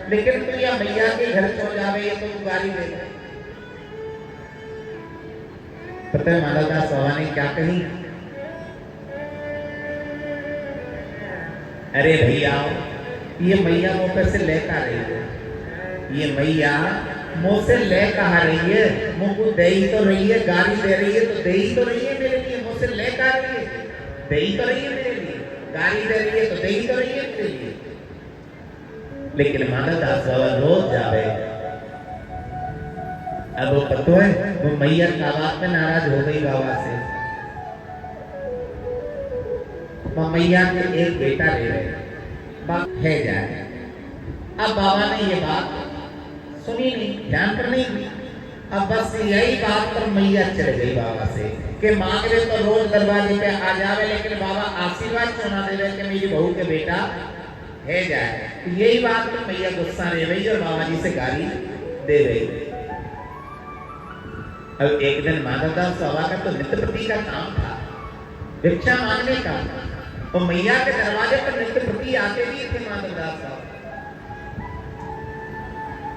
लेकिन तू या मैया के घर चो जावे ये तो गाली दे। पता है माधवदास बाबा ने क्या कही? अरे भैया ये मैया मुँह पे से ले कहा रही है, ये मैया मुँह से ले कहा रही है, मुँह को दे ही तो रही है, गाली दे रही है तो दे ही तो रही है मेरे लिए, मुँह से ले कहा रही है, दे ही तो रही है मेरे लिए, गाली दे रही है तो दे ही तो रही है मेरे लिए। लेकिन माधवदास बाबा रोज जावे। अब वो पता है वो मैया का बात में नाराज हो गई बाबा से। मैया के एक बेटा ले रहे बात है जाए। अब बाबा ने ये बात सुनी नहीं, ध्यान पर नहीं दी। अब बस यही बात पर मैया चल गई बाबा से कि मांग रहे तो रोज दरवाजे पे आ जावे, लेकिन बाबा आशीर्वाद क्यों ना दे रहे कि मेरी बहू के बेटा है जाए। तो यही बात पर मैया गुस्सा रह गई और बाबा जी से गाली दे गई। अब एक दिन माधवदास बाबा का तो नित्य प्रति का काम था, भिक्षा मांगने का, और मैया के दरवाजे पर नित्य प्रति आते भी थे माधवदास बाबा।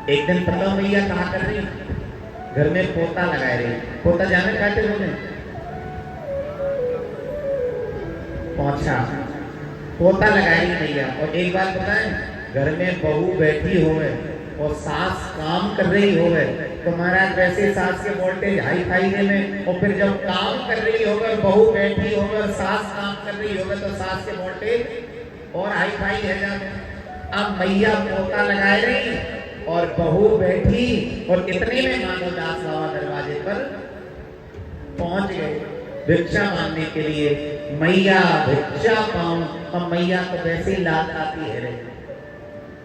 एक दिन पता मैया कहा कर रही, घर में पोता लगाए रही। पोता जाने खाते लोग पहुंचा पोता लगाई मैया। और एक बात बताएं, घर में बहू बैठी होवे और सास काम कर रही होवे तो महाराज वैसे सास के वोल्टेज हाई फाई है में, और फिर जब काम कर रही होवे और बहू बैठी होवे और सास काम कर रही होवे तो सास के वोल्टेज और हाई फाई है जाते। अब मैया पोता लगाए रही और बहू बैठी, और इतने में माधवदास बाबा दरवाजे पर पहुंच गए भिक्षा मांगने के लिए। मैया भिक्षा पाऊं, अब मैया तो वैसे ही लात आती है रे।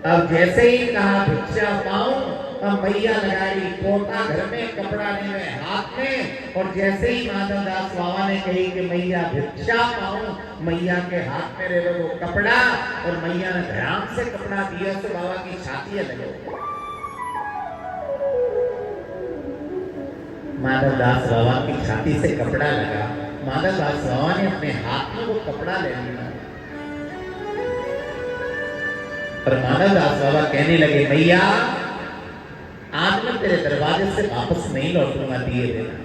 अब जैसे ही कहा भिक्षा पाऊं, अब मैया लगाई पोता घर में, कपड़ा ले हाथ में, और जैसे ही माधवदास बाबा ने कही कि मैया भिक्षा पाऊं, मैया के हाथ में रहे वो कपड़ा, और मैया ने ध्यान से कपड़ा दिया तो बाबा की छाती लगे। माधवदास बाबा की छाती से कपड़ा लगा। माधवदास बाबा ने अपने हाथ में वो कपड़ा ले लिया और माधवदास बाबा कहने लगे, मैया आज मैं तेरे दरवाजे से वापस नहीं लौटूंगा, दिए देना।